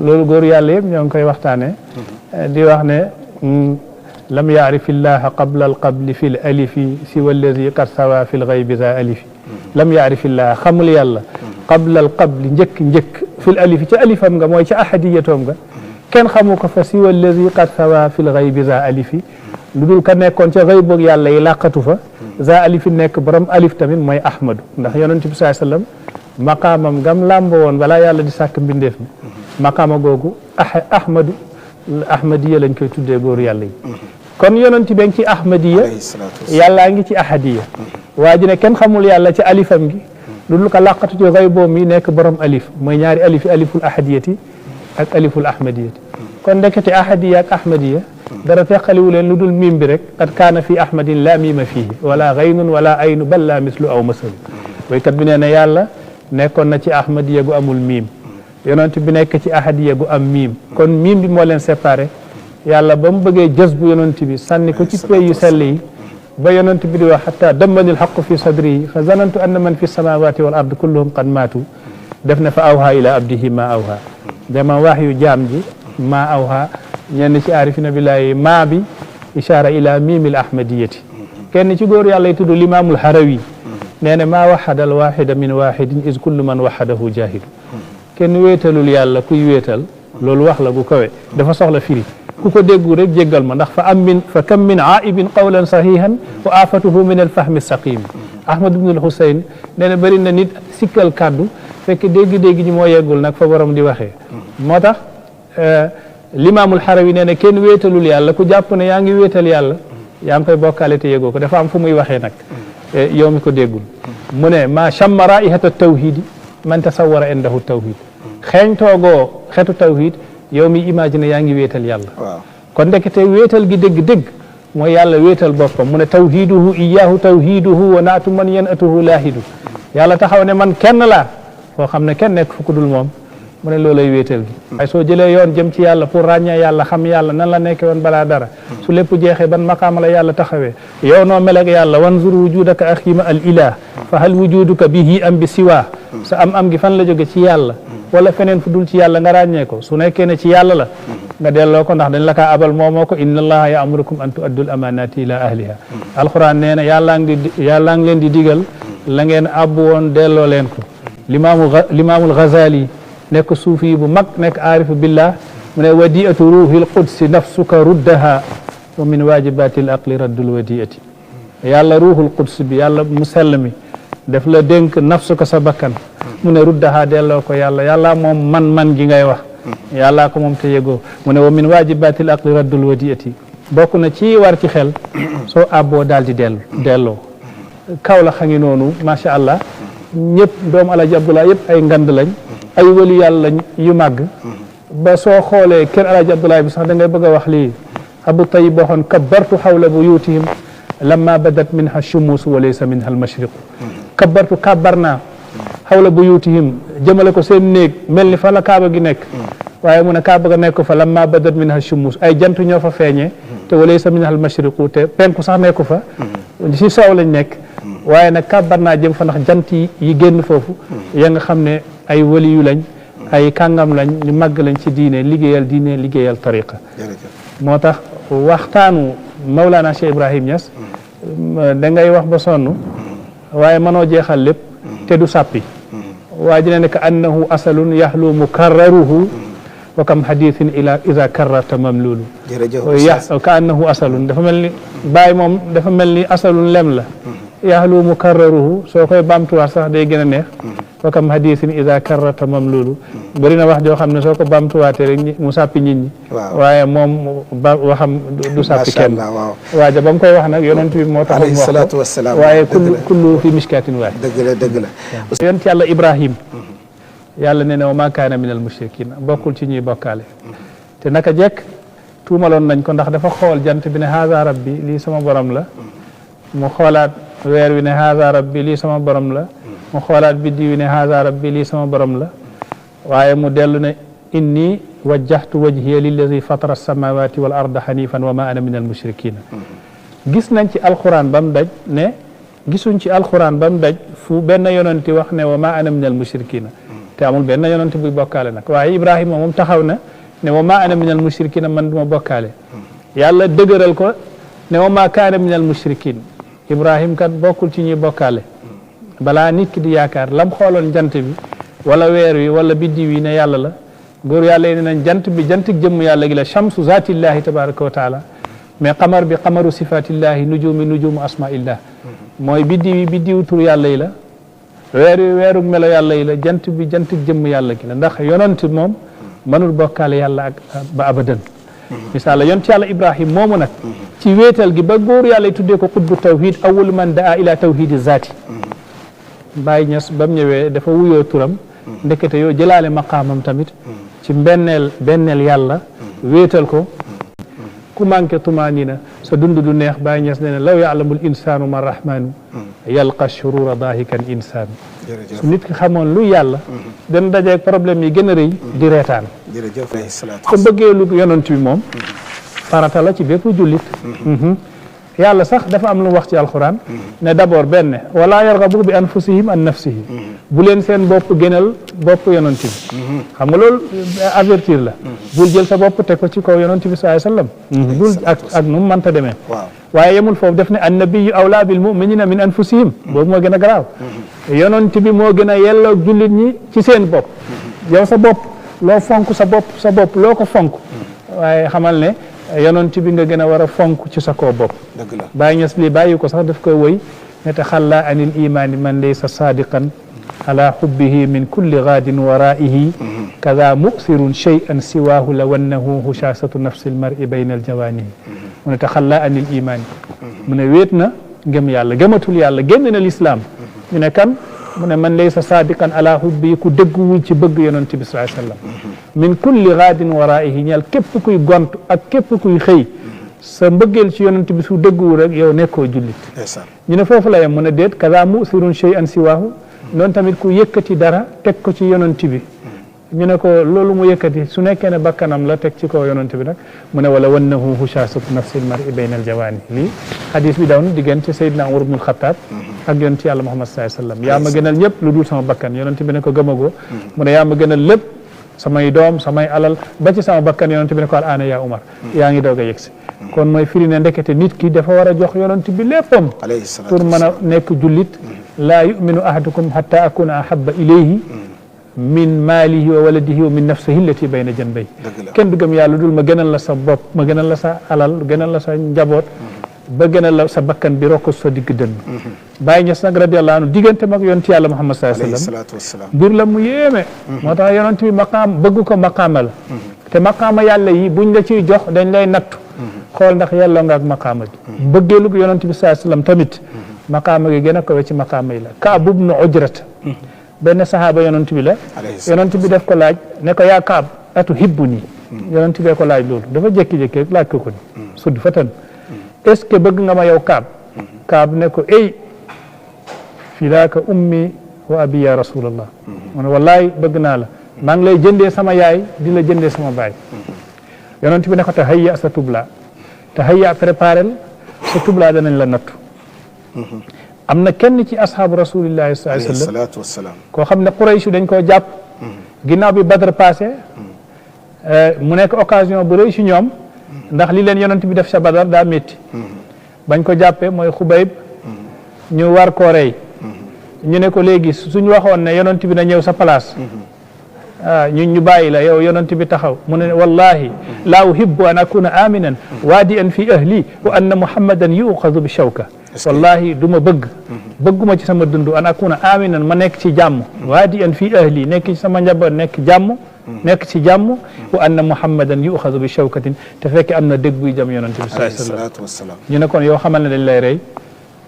loolu góor yàlla yëpp ñoo ngi koy waxtaane di wax ne lam yaarifi llaha qabla alqabli fi l alifi siwa allazi qad sawa fi l ghaybi za alifi lam yaarifi llaha xamul yàlla qabla alqabli njëkk fi l alifi ca alifam nga mooy ca ahadiyatoom nga kenn xamu ko fa siwa allazi qad sawa fi l ghaybi za alifi lu dul ka nekkoon ca xëy boog yàlla yi làqatu fa za alifi nekk borom alif tamit mooy ahmadu ndax yonent bi sallallahu alayhi wasallam maqaamam gam làmbo woon balaa yàlla di sàkk mbindeef mi maqaama googu ahmadiya lañ koy tuddee góor yàlla yi kon yonent bi ngi ci ahmadiya yàllaa ngi ci ahadiya waa ji ne kenn xamul yàlla ci alifam gi lu dul ka làqatu ci xëy boom mi nekk borom alif mooy ñaari alifi aliful ahadiyati ak aliful ahmadiyati kon ndekete ahadiya ak ahmadiya dara teqaliwu leen lu dul miim bi rek qad kaana fi ahmadin la miima fihi wala gaynun wala aynu bal la mislu aw masalu waykat bi nee na yàlla nekkoon na ci ahmadiya gu amul miim yonent bi nekk ci ahadiya gu am miim kon miim bi moo leen séparé yàlla ba mu bëggee jës bu yonent bi sànni ko ci pay yu sell yi ba yonent bi di wax xata dammani alxaqu fi sadri fa zanantu anna man fi samawati wal ard kulluhum qad maatu def na fa awha ila abdihi ma awha dama wax yu jaam ji ma awha ñenn ci aarifina billahi maa bi ishaara ila miimil ahmadiyati kenn ci góor yàlla yi tudd limaamul harawi nee na maa waxada al waxida min waxidin is kullu man waxadahu jahidu kenn wéetalul yàlla kuy wéetal loolu wax la gu kawe dafa soxla firi ku ko déggu rek jéggal ma ndax fa kam min aibin qawlan sahihan wa afatuhu min alfahmi saqim ahmad ibn al-husayn nee na bëri na nit sikkal kàddu fekk dégg-dégg ñi moo yeggul nag fa borom di waxee moo tax limaamul xarawi nee na kenn wéetalul yàlla ku jàpp ne yaa ngi wéetal yàlla yaa ngi koy bokkaale te yégoo ko dafa am fu muy waxee nag yow mi ko déggul mu ne ma chamma raihata tawhidi man tasawara indahu tawhid xeeñ toogoo xetu tawhid yow mi imagine yaa ngi wéetal yàlla kon ndekete wéetal gi dégg-dégg mooy yàlla wéetal boppam mu ne tawhiduhu iyahu tawhiduhu wa naatu man yan atuhu laahidu yàlla taxaw ne man kenn laa foo xam ne kenn nekk fu ku dul moom mu ne loolay wéetal gi waaye soo jëlee yoon jëm ci yàlla pour ràññee yàlla xam yàlla nan la nekke woon balaa dara su lépp jeexee ban maqaama la yàlla taxawee yow noo meleg yàlla wanzur wujudaka axima al ilah fa hal wujuduka bihi am bi siwa sa am gi fan la jóge ci yàlla wala feneen fu dul ci yàlla nga ràññee ko su nekkee ne ci yàlla la nga delloo ko ndax dañ la kaa abal moomoo ko inna allaha ya'murukum an tu'addul amanati ila ahliha alquran nee na yàllaa ngi leen di digal la ngeen abbu woon delloo leen ko limaamul Ghazali nekk suufi bu mag nekk aarifu billah mu ne wadiatu ruuhil qudsi nafsuka ruddaha wa min wajibatil aqli raddul wadiati yàlla ruuhul quds bi yàlla mu sell mi daf la dénk nafsuka sa bakkan mu ne ruddaha delloo ko yàlla moom man gi ngay wax yàllaa ko moom te yegoo mu ne wa min wajibatil aqli raddul wadiati bokk na ci war ci xel soo àbboo daal di delloo kaw la xangi noonu macha allah ñëpp doomu alaji Abdoulaye yëpp ay ngand lañ ay wali yàlla yu màgg ba soo xoolee kër alaji Abdoulaye bi sax da ngay bëgg a wax lii Abu Tayyib waxoon kabbartu xawla buyutihim lamma badat minha shumus wa laysa minha almashriqu kabbartu kabbar naa xawla buyutihim jëmale ko seen néeg mel ni fa la kaaba gi nekk waaye mu ne kaaba ga nekk fa lamma badat minha shumus ay jant ñoo fa feeñee te wa laysa minha almashriqu te penku sax nekku fa si soow lañ nekk waaye nag kabbar naa jëm fa ndax jant yi génn foofu ya nga xam ne ay waliyu lañ ay kàngam lañ ñu màgg lañ ci diine liggéeyal tariqa moo tax waxtaanu Mawlana Cheikh Ibrahim Niass da ngay wax ba sonn waaye mënoo jeexal lépp te du sàppi waa ji ne ne ka annahu asalun yaxlu mukarraruhu wa kam hadithin ida karrarta mamlulu ka annahu asalun dafa mel ni bàyyi moom dafa mel ni asalun lem la yaxlu mukarraruhu soo koy bamtuwaat sax day gën a neex wa kam hadithin ida karrarta mamlulu bëri na wax joo xam ne soo ko bamtuwaatee rek mu sàppi nit ñi waaye moom ba waxam du sàppi kenn waaja ba mu koy wax nag yonent bi moo tax mu wax ko waaye kullu fi mishkatin waahid dëgg la yonent yàlla Ibrahim yàlla nee na wa ma kaana min al mushrikin bokkul ci ñuy bokkaale te naka jekk tuumaloon nañ ko ndax dafa xool jant bi ne haza rabbi lii sama borom la mu xoolaat weer wi ne haza rabbi lii sama borom la mu xoolaat biddi wi ne haza rabbi lii sama borom la waaye mu dellu ne inni wajjahtu wajhiya lillazi fatara samawati wal arda hanifan wa ma ana min al mushrikin gis nañ ci alquran ba mu daj ne gisuñ ci alquran ba mu daj fu benn yonenti wax ne wa ma ana min al mushrikin te amul benn yonent buy bokkaale nag waaye Ibrahima moom taxaw na ne wa maa ana minal mushrikin man duma bokkaale yàlla dëgëral ko ne wa maa kaana minal mushrikin Ibrahim kat bokkul ci ñuy bokkaale balaa nit ki di yaakaar lam xooloon jant bi wala weer wi wala biddiw yi ne yàlla la góor yàlla yi ne nañ jant bi jantik jëmm yàlla gi la shamsu zaatillahi tabaraka wa taala mais qamar bi qamaru sifatillahi nujumi nujumu asmaillah mooy biddiw yi biddiw tur yàlla yi la weer wi weerug melo yàlla yi la jant bi jantik jëmm yàlla gi la ndax yonent moom mënul bokkaale yàlla ak ba abadan misaal la yonent yàlla Ibrahim moomu nag ci wéetal gi ba góor yàlla yi tuddee ko xutbu tawhid awwalu man daa ila tawhidi zaati Baay Ñas ba mu ñëwee dafa wuyoo turam ndekete yoo jëlaale maqaamam tamit ci benneel yàlla wéetal ko ku manqué tumaanina sa dund du neex Baay Ñas ne law yaalamul insaanu ma rahmaanu yalqa shurura daahikan insaanu su nit ki xamoon lu yàlla dana dajeeg problème yi gën a rëy di reetaan ko bëggee lu yonent bi moom farata la ci bépp jullit yàlla sax dafa am lu wax ci alquran ne d'abord benn wala yarghabu bi anfusihim an nafsihi bu leen seen bopp gënal bopp yonent bi xam nga loolu avertir la bul jël sa bopp teg ko ci kaw yonent bi sallallahu alayhi wasallam bul ak nu mu mënta demee waaye yemul foofu def ne annabiyyu awlaa bil mu'minina min anfusihim boobu moo gën a garaaw yonent bi moo gën a yelloo jullit ñi ci seen bopp yow sa bopp loo fonk sa bopp loo ko fonk waaye xamal ne yonent bi nga gën a war a fonk ci sa koo bopp Baay Ñas lii bàyyi ko sax daf koy woy ne taxalla anil imaani man laysa saadiqan ala xubbihi min kulli gaadin waraihi kada muksirun shay'an siwaahu la wannahu hushasatu nafsi lmari bayna aljawaanihi mu ne taxalla anil imaani mu ne wéet na ngëm yàlla gëmatul yàlla génn na lislaam ñu ne kan mu ne man laysa saadiqan ala xubbihi ku dëgguwul ci bëgg yonent bi sallallahu alayhi wasallam min kulli gaadin waraihi ñeel képp kuy gont ak képp kuy xëy sa mbëggeel ci yonent bi su dëgguwul rek yow nekkoo jullit ñu ne foofu la yem mu ne déet kaza musirun shay'an siwaahu noonu tamit ku yëkkati dara teg ko ci yonent bi ñu ne ko loolu mu yëkkati su nekkee ne bakkanam la teg ci kaw yonent bi nag mu ne wala wannahu hushasatu nafsil mar'i bayna al jawaani lii hadis bi daw na diggante Seydina Umar ibn al-Khattab ak yonent yàlla Muhammad sallallahu alayhi wasallam yaa ma gënal ñëpp lu dul sama bakkan yonent bi ne ko gëmagoo mu ne yaa ma gënal lépp samay doom samay alal ba ci sama bakkan yonent bi ne ko al aana yaa Umar yaa ngi doog a yegsi kon mooy firi ne ndekete nit ki dafa war a jox yonent bi léppam pour mën a nekk jullit laa yuminu ahadukum hatta akuna ahabba ilayhi min maalihi wa waladihi wa min nafsihi allati bayna janbayhi kenn du gëm yàlla dul ma gënal la sa bopp ma gënal la sa alal gënal la sa njaboot ba gënal la sa bakkan bi rokko sa digg dënn Baay Ñas nag radiyallahu anhu diggante mag yonent yàlla Muhammad sallallahu alayhi wasallam mbir la mu yéeme moo tax yonent bi maqaam bëgg ko maqaama la te maqaama yàlla yi buñ la ciy jox dañ lay nattu xool ndax yàlla nga ak maqaama gi bëggeelu yonent bi sallallahu alayhi wasallam tamit maqaama gi gën a ko ci maqaama yi la Kaab ibn Ujrat benn sahaaba yonent bi la yonent bi def ko laaj ne ko yaa Kaab atu hibbu nii yonent bee ko laaj loolu dafa jékki-jékki rek laaj ko ko ni sudd fatan est-ce que bëgg nga ma yow Kaab ne ko ey fidaaka ummi wa abi ya rasulallah mu ne wallaay bëgg naa la maa ngi lay jëndee sama yaay di la jëndee sama baay yonent bi ne ko tahayya sa tubla tahayya préparel sa tubla danañ la nattu am na kenn ci ashaabu rasulillahi sallallahu alayhi wasallam koo xam ne Quraysh dañ koo jàpp ginnaaw bi Badr passé mu nekk occasion bu rëy ci ñoom ndax li leen yonent bi def sa Badar daa métti bañ ko jàppee mooy Xubayb ñu war koo rey ñu ne ko léegi suñu waxoon ne yonent bi na ñëw sa place ñu bàyyi la yow yonent bi taxaw mu ne wallahi laa uhibbu an akuna aminan waadi'an fi ahli wa anna muhammadan yu'khadhu bi shawka wallahi du ma bëgguma ci sama dund an akuna aminan ma nekk ci jàmm waadi'an fi ahli nekk ci sama njaboot nekk ci jàmm wa anna muhammadan yu'khadhu bi shawkatin te fekk am na dëgg buy jam yonent bi sallallahu alayhi wasallam ñu ne kon yoo xamal ne dañ lay rey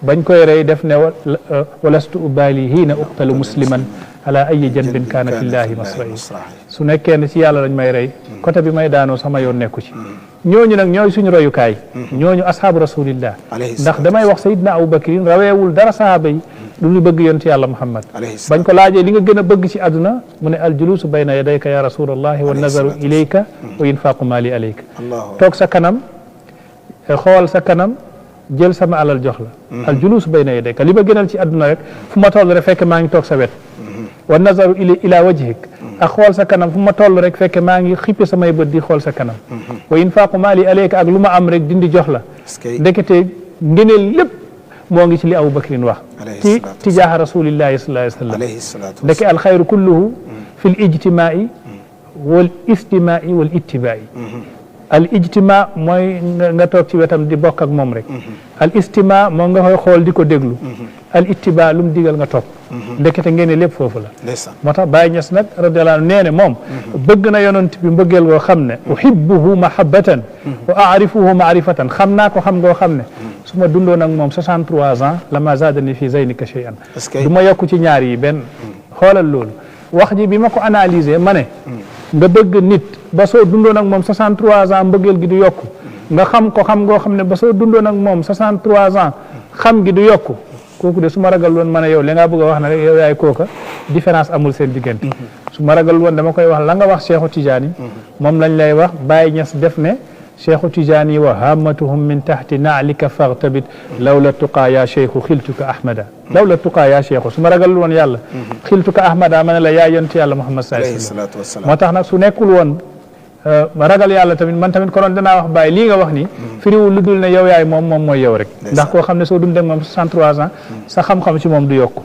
bañ koy rey def ne walastu ubali hiina uqtalu musliman ala ayi janbin kaana fillahi masra'i su nekkee ne ci yàlla lañ may rey côté bi may daanoo sama yoon nekku ci ñooñu nag ñooy suñu royukaay ñooñu ashaabu rasulillah ndax damay wax sayidna abubakrin raweewul dara sahaaba yi lu ñu bëgg yonent yàlla muhammad bañ ko laajee li nga gën a bëgg ci àdduna mu ne aljulusu bayna yadayka ya rasulallahi wa nazaru ilayka wa infaqu mali alayka toog sa kanam xool sa kanam jël sama alal jox la al julus bayna yadayka li ma gënal ci àdduna rek fu ma toll rek fekk maa ngi toog sa wet wa nazaru ila wajhik ak xool sa kanam fu ma toll rek fekk maa ngi xippi samay bët di xool sa kanam wa infaqu maali alayka ak lu ma am rek dindi jox la ndekete ngëneel lépp moo ngi ci li Abu Bakrin wax ci tijaaha rasulillahi sallallahu alayhi wa sallam ndeke alxayru kulluhu fi l ijtimaai wal istimaai wal ittibaai al ijtima mooy nga toog ci wetam di bokk ak moom rek al istima moo nga koy xool di ko déglu al ittiba lu mu digal nga topp ndekete ngeen lépp foofu la moo tax Baye Niass nag radiyallahu anhu nee ne moom bëgg na yonent bi mbëggeel goo xam ne uhibbuhu mahabbatan wa aarifuhu maarifatan xam naa ko xam ngoo xam ne su ma dundoon ak moom 63 ans la ma zadani fi zaynika shay'an du ma yokku ci ñaar yi benn xoolal loolu wax ji bi ma ko analyser ma ne nga bëgg nit ba soo dundoon ak moom 63 ans mbëggeel gi du yokku nga xam ko xam ngoo xam ne ba soo dundoon ak moom 63 ans xam gi du yokku kooku de su ma ragal woon ma ne yow li nga bëgg a wax na rek yow yaay kooka différence amul seen diggante su ma ragal woon dama koy wax la nga wax Cheikhu Tidiane moom lañ lay wax Baye Niass def ne Cheikhu Tidiane wa hammatuhum min tahti naalika faghtabit lawla tuqaa ya cheikhu xiltuka ahmada lawla tuqaa ya cheikhu su ma ragal woon yàlla xiltuka ahmada ma ne la yaa yonent yàlla Muhammad sallallahu alayhi wasallam moo tax nag su nekkul woon ragal yàlla tamit man tamit konoon danaa wax Baye lii nga wax ni firiwul lu dul ne yow yaay moom mooy yow rek ndax koo xam ne soo dundee moom 63 ans sa xam-xam ci moom du yokku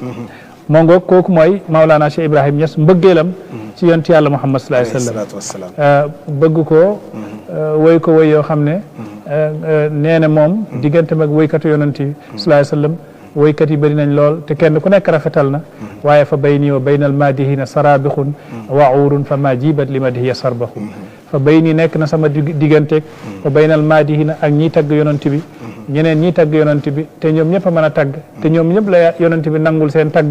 moo ngoog kooku mooy Maulana Cheikh Ibrahim Niass mbëggeelam ci yonent yàlla Muhammad sallallahu alayhi wasallam bëgg ko woy ko woy yoo xam ne nee na moom diggante mag woykatu yonent yi sallallahu alayhi wasallam woykat yi bëri nañ lool te kenn ku nekk rafetal na waaye fa bayni wa baynal madihina sarabixun waurun fa ma jibat li madihiya sarbaxu fa bayni nekk na sama digganteeg wa baynal madihina ak ñiy tagg yonent bi ñeneen ñiy tagg yonent bi te ñoom ñëpp a mën a tagg te ñoom ñëpp la yonent bi nangul seen tagg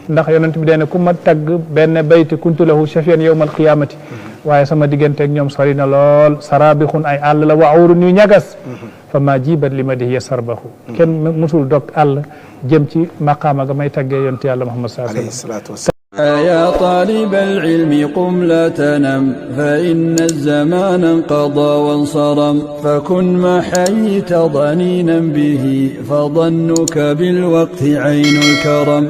ndax yonent bi dee ne ku ma tagg benn bayti kuntu lahu shafiyan yawmal qiyamati waaye sama digganteeg ñoom sori na lool sarabixun ay àll la waurun yu ñagas fa ma jibat li madihiya sarbaxu kenn musul dog àll jëm ci maqaama ga may taggee yonent yàlla Muhammad sallallahu alayhi wasallam يا طالب العلم قم لا تنم فإن الزمان انقضى وانصرم فكن ما حييت ضنينا به فظنك بالوقت عين الكرم